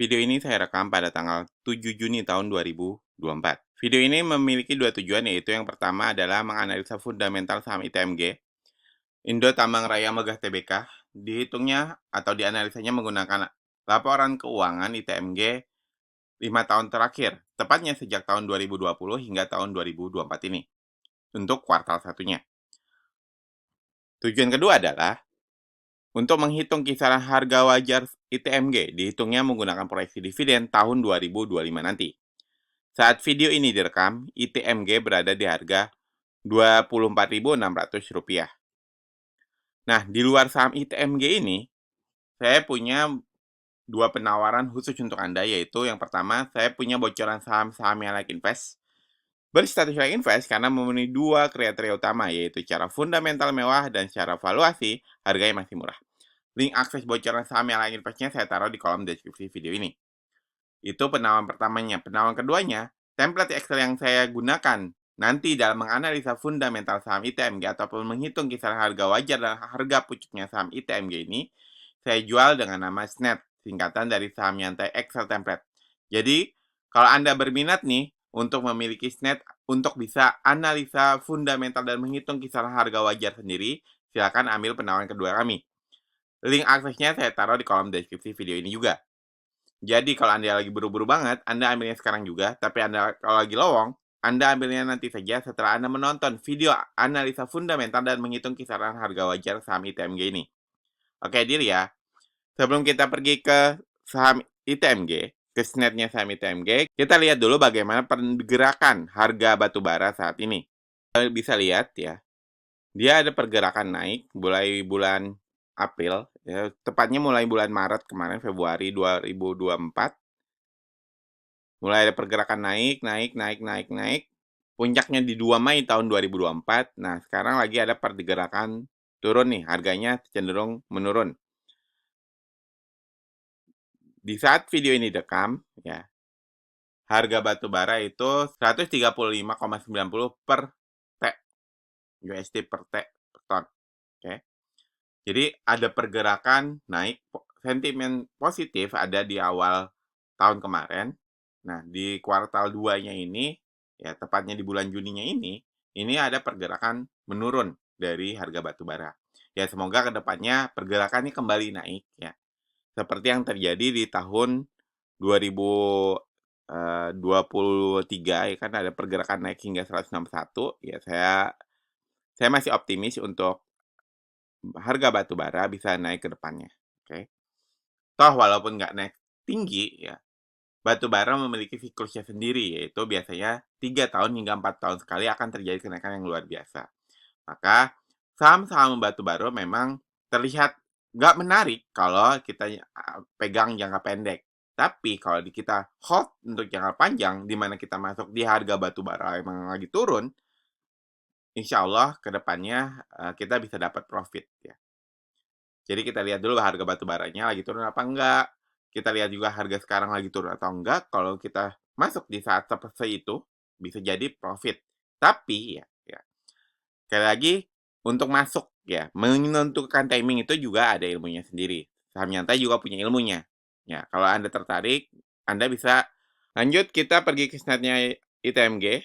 Video ini saya rekam pada tanggal 7 Juni tahun 2024. Video ini memiliki dua tujuan, yaitu yang pertama adalah menganalisa fundamental saham ITMG, Indo Tambang Raya Megah Tbk. Dihitungnya atau dianalisanya menggunakan laporan keuangan ITMG 5 tahun terakhir, tepatnya sejak tahun 2020 hingga tahun 2024 ini, untuk kuartal satunya. Tujuan kedua adalah untuk menghitung kisaran harga wajar ITMG, dihitungnya menggunakan proyeksi dividen tahun 2025 nanti. Saat video ini direkam, ITMG berada di harga Rp24.600. Nah, di luar saham ITMG ini, saya punya dua penawaran khusus untuk Anda, yaitu yang pertama, saya punya bocoran saham-saham yang like invest. Berstatus like invest karena memenuhi dua kriteria utama, yaitu secara fundamental mewah dan secara valuasi, harganya masih murah. Link akses bocoran saham yang like investnya saya taruh di kolom deskripsi video ini. Itu penawaran pertamanya. Penawaran keduanya, template Excel yang saya gunakan nanti dalam menganalisa fundamental saham ITMG ataupun menghitung kisaran harga wajar dan harga pucuknya saham ITMG ini, saya jual dengan nama SNET, singkatan dari saham nyantai Excel template. Jadi, kalau Anda berminat nih untuk memiliki SNET untuk bisa analisa fundamental dan menghitung kisaran harga wajar sendiri, silakan ambil penawaran kedua kami. Link aksesnya saya taruh di kolom deskripsi video ini juga. Jadi kalau Anda lagi buru-buru banget, Anda ambilnya sekarang juga. Tapi Anda kalau lagi lowong, Anda ambilnya nanti saja setelah Anda menonton video analisa fundamental dan menghitung kisaran harga wajar saham ITMG ini. Oke, deal ya. Sebelum kita pergi ke saham ITMG, ke SNET-nya saham ITMG, kita lihat dulu bagaimana pergerakan harga batubara saat ini. Bisa lihat ya, dia ada pergerakan naik mulai bulan April, ya, tepatnya mulai bulan Maret kemarin, Februari 2024. Mulai ada pergerakan naik. Puncaknya di 2 Mei tahun 2024. Nah, sekarang lagi ada pergerakan turun nih, harganya cenderung menurun. Di saat video ini direkam, ya, harga batu bara itu 135,90 per T, USD per T per ton. Oke. Jadi ada pergerakan naik, sentimen positif ada di awal tahun kemarin. Nah, di kuartal 2-nya ini, ya tepatnya di bulan Juninya ini ada pergerakan menurun dari harga batu bara. Ya semoga kedepannya pergerakannya kembali naik ya. Seperti yang terjadi di tahun 2023 ya kan, ada pergerakan naik hingga 161. Ya saya masih optimis untuk harga batu bara bisa naik ke depannya. Oke. Toh walaupun nggak naik tinggi ya, batu bara memiliki siklusnya sendiri, yaitu biasanya 3 tahun hingga 4 tahun sekali akan terjadi kenaikan yang luar biasa. Maka saham-saham batu bara memang terlihat nggak menarik kalau kita pegang jangka pendek. Tapi kalau kita hold untuk jangka panjang, di mana kita masuk di harga batu bara yang lagi turun, insya Allah ke depannya kita bisa dapat profit ya. Jadi kita lihat dulu harga batu baranya lagi turun apa enggak. Kita lihat juga harga sekarang lagi turun atau enggak. Kalau kita masuk di saat seperti itu, bisa jadi profit. Tapi ya sekali lagi untuk masuk ya, menentukan timing itu juga ada ilmunya sendiri. Saham nyantai juga punya ilmunya. Ya, kalau Anda tertarik, Anda bisa lanjut. Kita pergi ke snapnya ITMG.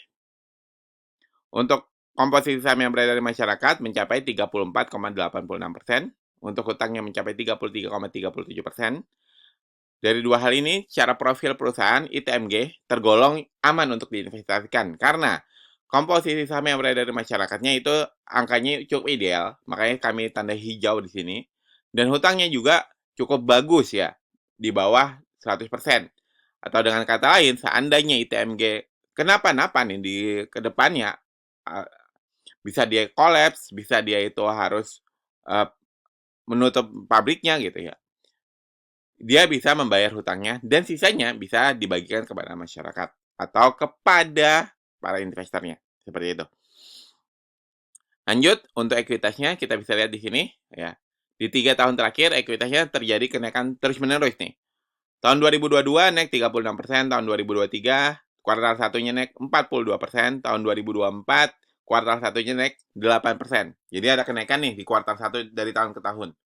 Untuk komposisi saham yang beredar di masyarakat mencapai 34,86%. Untuk hutangnya mencapai 33,37%. Dari dua hal ini, secara profil perusahaan, ITMG tergolong aman untuk diinvestasikan. Karena komposisi saham yang beredar di masyarakatnya itu angkanya cukup ideal. Makanya kami tanda hijau di sini. Dan hutangnya juga cukup bagus ya, di bawah 100%. Atau dengan kata lain, seandainya ITMG kenapa-napa nih di kedepannya, bisa dia kolaps, bisa dia itu harus menutup pabriknya gitu ya. Dia bisa membayar hutangnya dan sisanya bisa dibagikan kepada masyarakat atau kepada para investornya. Seperti itu. Lanjut, untuk ekuitasnya kita bisa lihat di sini ya. Di 3 tahun terakhir ekuitasnya terjadi kenaikan terus-menerus nih. Tahun 2022 naik 36%, tahun 2023 kuartal satunya naik 42%, tahun 2024 kuartal satunya naik 8%. Jadi ada kenaikan nih di kuartal 1 dari tahun ke tahun.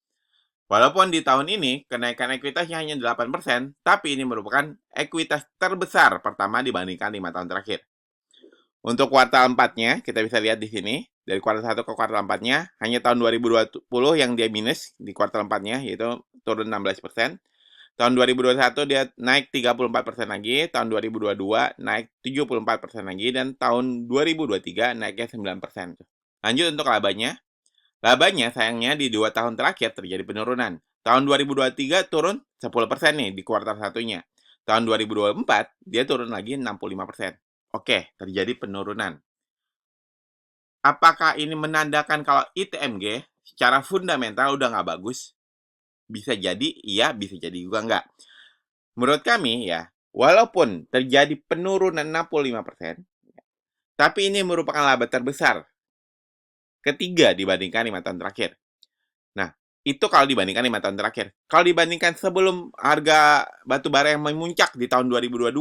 Walaupun di tahun ini kenaikan ekuitasnya hanya 8%, tapi ini merupakan ekuitas terbesar pertama dibandingkan 5 tahun terakhir. Untuk kuartal 4-nya, kita bisa lihat di sini, dari kuartal 1 ke kuartal 4-nya, hanya tahun 2020 yang dia minus di kuartal 4-nya, yaitu turun 16%. Tahun 2021 dia naik 34% lagi, tahun 2022 naik 74% lagi, dan tahun 2023 naiknya 9%. Lanjut untuk labanya. Labanya sayangnya di 2 tahun terakhir terjadi penurunan. Tahun 2023 turun 10% nih di kuartal satunya. Tahun 2024 dia turun lagi 65%. Oke, terjadi penurunan. Apakah ini menandakan kalau ITMG secara fundamental udah nggak bagus? Bisa jadi iya, bisa jadi juga nggak. Menurut kami ya, walaupun terjadi penurunan 65%, tapi ini merupakan laba terbesar ketiga dibandingkan 5 tahun terakhir. Nah, itu kalau dibandingkan 5 tahun terakhir. Kalau dibandingkan sebelum harga batu bara yang memuncak di tahun 2022,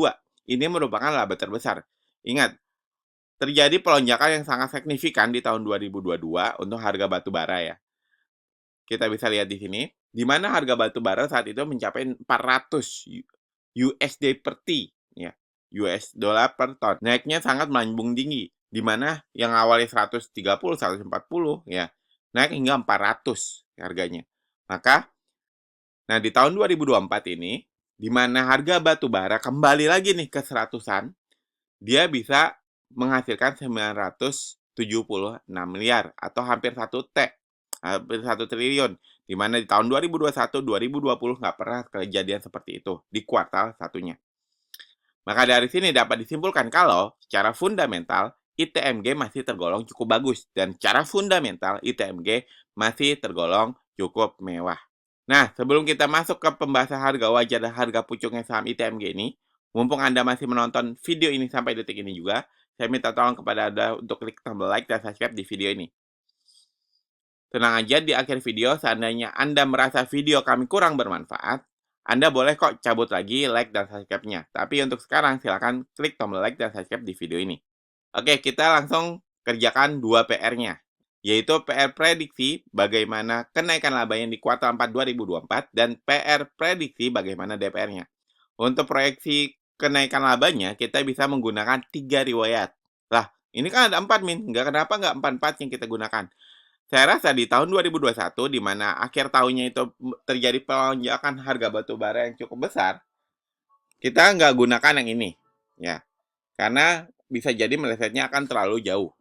ini merupakan laba terbesar. Ingat, terjadi pelonjakan yang sangat signifikan di tahun 2022 untuk harga batu bara ya. Kita bisa lihat di sini, di mana harga batu bara saat itu mencapai 400 USD per T, ya, US dollar per ton. Naiknya sangat melambung tinggi, di mana yang awalnya 130, 140, ya, naik hingga 400 harganya. Maka, nah di tahun 2024 ini, di mana harga batu bara kembali lagi nih ke seratusan, dia bisa menghasilkan 976 miliar atau hampir 1 triliun, di mana di tahun 2021, 2020 nggak pernah kejadian seperti itu di kuartal satunya. Maka dari sini dapat disimpulkan kalau secara fundamental ITMG masih tergolong cukup bagus dan secara fundamental ITMG masih tergolong cukup mewah. Nah, sebelum kita masuk ke pembahasan harga wajar dan harga pucuknya saham ITMG ini, mumpung Anda masih menonton video ini sampai detik ini juga, saya minta tolong kepada Anda untuk klik tombol like dan subscribe di video ini. Tenang aja, di akhir video, seandainya Anda merasa video kami kurang bermanfaat, Anda boleh kok cabut lagi like dan subscribe-nya. Tapi untuk sekarang, silakan klik tombol like dan subscribe di video ini. Oke, kita langsung kerjakan 2 PR-nya, yaitu PR prediksi bagaimana kenaikan labanya di kuartal 4 2024 dan PR prediksi bagaimana DPR-nya. Untuk proyeksi kenaikan labanya, kita bisa menggunakan 3 riwayat. Lah, ini kan ada 4, Min. Kenapa nggak 4-4 yang kita gunakan? Saya rasa di tahun 2021, di mana akhir tahunnya itu terjadi pelonjakan harga batu bara yang cukup besar, kita nggak gunakan yang ini, ya, karena bisa jadi melesetnya akan terlalu jauh.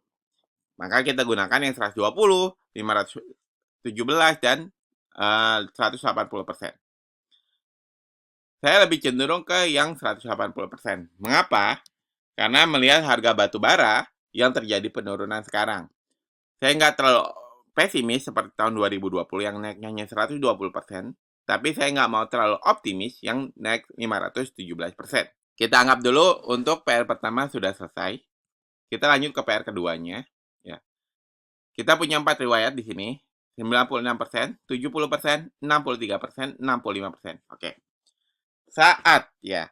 Maka kita gunakan yang 120, 517, dan 180%. Saya lebih cenderung ke yang 180%. Mengapa? Karena melihat harga batu bara yang terjadi penurunan sekarang. Saya nggak terlalu pesimis seperti tahun 2020 yang naiknya hanya 120%, tapi saya nggak mau terlalu optimis yang naik 517%. Kita anggap dulu untuk PR pertama sudah selesai. Kita lanjut ke PR keduanya. Ya. Kita punya 4 riwayat di sini. 96%, 70%, 63%, 65%. Oke. Saat ya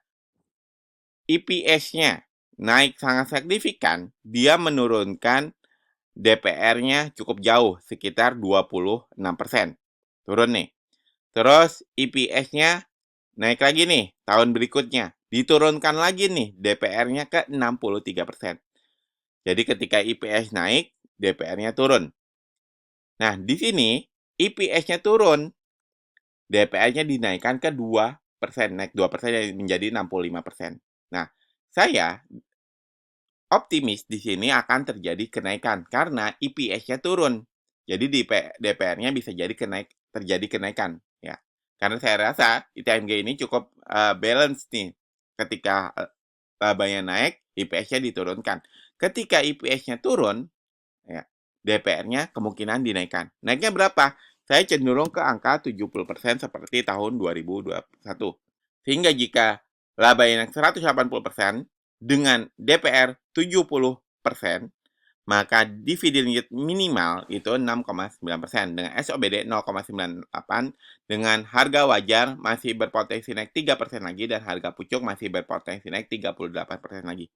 EPS-nya naik sangat signifikan, dia menurunkan DPR-nya cukup jauh, sekitar 26%. Turun nih. Terus EPS-nya naik lagi nih, tahun berikutnya. Diturunkan lagi nih, DPR-nya ke 63%. Jadi ketika EPS naik, DPR-nya turun. Nah, di sini EPS-nya turun, DPR-nya dinaikkan ke 2%, naik 2% menjadi 65%. Nah, saya optimis di sini akan terjadi kenaikan karena EPS-nya turun. Jadi di DPR-nya bisa jadi terjadi kenaikan ya. Karena saya rasa ITMG ini cukup balance nih. Ketika labanya naik, EPS-nya diturunkan. Ketika EPS-nya turun, ya, DPR-nya kemungkinan dinaikkan. Naiknya berapa? Saya cenderung ke angka 70% seperti tahun 2021. Sehingga jika laba yang 180% dengan DPR 70%, maka dividen yield minimal itu 6,9%. Dengan SOBD 0,98, dengan harga wajar masih berpotensi naik 3% lagi, dan harga pucuk masih berpotensi naik 38% lagi.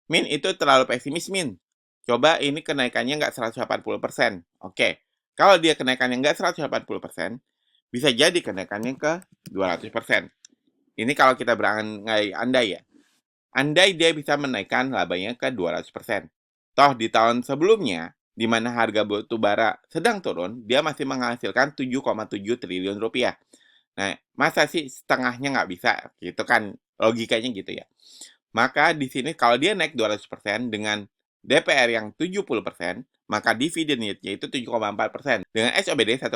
Min, itu terlalu pesimis, Min. Coba ini kenaikannya nggak 180%. Oke, kalau dia kenaikannya nggak 180%, bisa jadi kenaikannya ke 200%. Ini kalau kita berandai ya. Andai dia bisa menaikkan labanya ke 200%. Toh di tahun sebelumnya, di mana harga batu bara sedang turun, dia masih menghasilkan 7,7 triliun rupiah. Nah, masa sih setengahnya nggak bisa? Gitu kan, logikanya gitu ya. Maka di sini kalau dia naik 200% dengan DPR yang 70%, maka dividen yieldnya itu 7,4%. Dengan SOBD 1,05,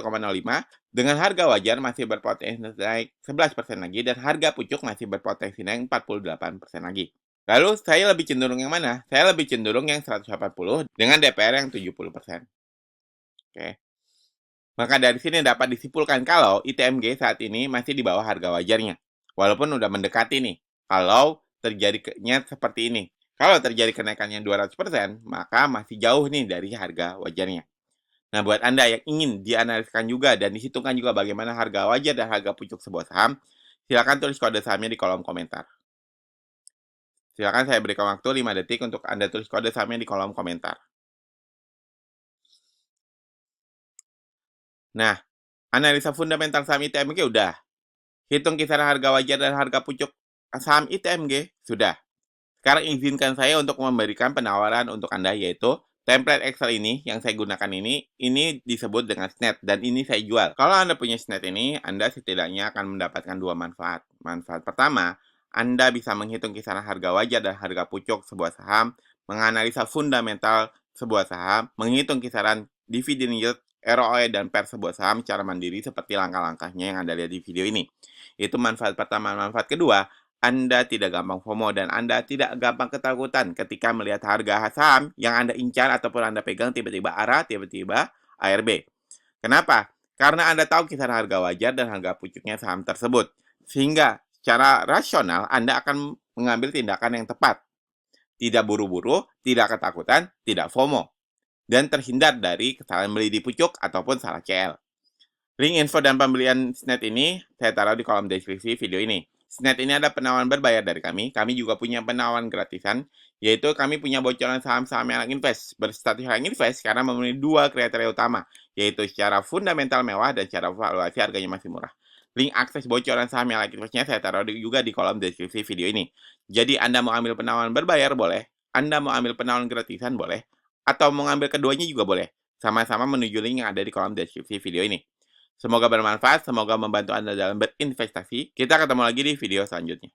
dengan harga wajar masih berpotensi naik 11% lagi, dan harga pucuk masih berpotensi naik 48% lagi. Lalu saya lebih cenderung yang mana? Saya lebih cenderung yang 180 dengan DPR yang 70%. Oke. Maka dari sini dapat disimpulkan kalau ITMG saat ini masih di bawah harga wajarnya. Walaupun udah mendekati nih. Kalau terjadinya seperti ini. Kalau terjadi kenaikannya 200%, maka masih jauh nih dari harga wajarnya. Nah, buat Anda yang ingin dianalisikan juga dan dihitungkan juga bagaimana harga wajar dan harga pucuk sebuah saham, silakan tulis kode sahamnya di kolom komentar. Silakan saya berikan waktu 5 detik untuk Anda tulis kode sahamnya di kolom komentar. Nah, analisa fundamental saham ITMG udah. Hitung kisaran harga wajar dan harga pucuk saham ITMG sudah. Sekarang izinkan saya untuk memberikan penawaran untuk Anda, yaitu template Excel ini yang saya gunakan ini disebut dengan SNET dan ini saya jual. Kalau Anda punya SNET ini, Anda setidaknya akan mendapatkan dua manfaat. Manfaat pertama, Anda bisa menghitung kisaran harga wajar dan harga pucuk sebuah saham, menganalisa fundamental sebuah saham, menghitung kisaran dividen yield, ROE, dan PER sebuah saham secara mandiri seperti langkah-langkahnya yang Anda lihat di video ini. Itu manfaat pertama. Manfaat kedua, Anda tidak gampang FOMO dan Anda tidak gampang ketakutan ketika melihat harga saham yang Anda incar ataupun Anda pegang tiba-tiba ARA, tiba-tiba ARB. Kenapa? Karena Anda tahu kisaran harga wajar dan harga pucuknya saham tersebut. Sehingga secara rasional Anda akan mengambil tindakan yang tepat. Tidak buru-buru, tidak ketakutan, tidak FOMO. Dan terhindar dari kesalahan beli di pucuk ataupun salah CL. Link info dan pembelian SNET ini saya taruh di kolom deskripsi video ini. SNET ini ada penawaran berbayar dari kami. Kami juga punya penawaran gratisan, yaitu kami punya bocoran saham-saham Elang Invest. Berstatus Elang Invest karena memenuhi dua kriteria utama, yaitu secara fundamental mewah dan secara valuasi harganya masih murah. Link akses bocoran saham Elang Investnya saya taruh juga di kolom deskripsi video ini. Jadi Anda mau ambil penawaran berbayar boleh, Anda mau ambil penawaran gratisan boleh, atau mau ambil keduanya juga boleh. Sama-sama menuju link yang ada di kolom deskripsi video ini. Semoga bermanfaat, semoga membantu Anda dalam berinvestasi. Kita ketemu lagi di video selanjutnya.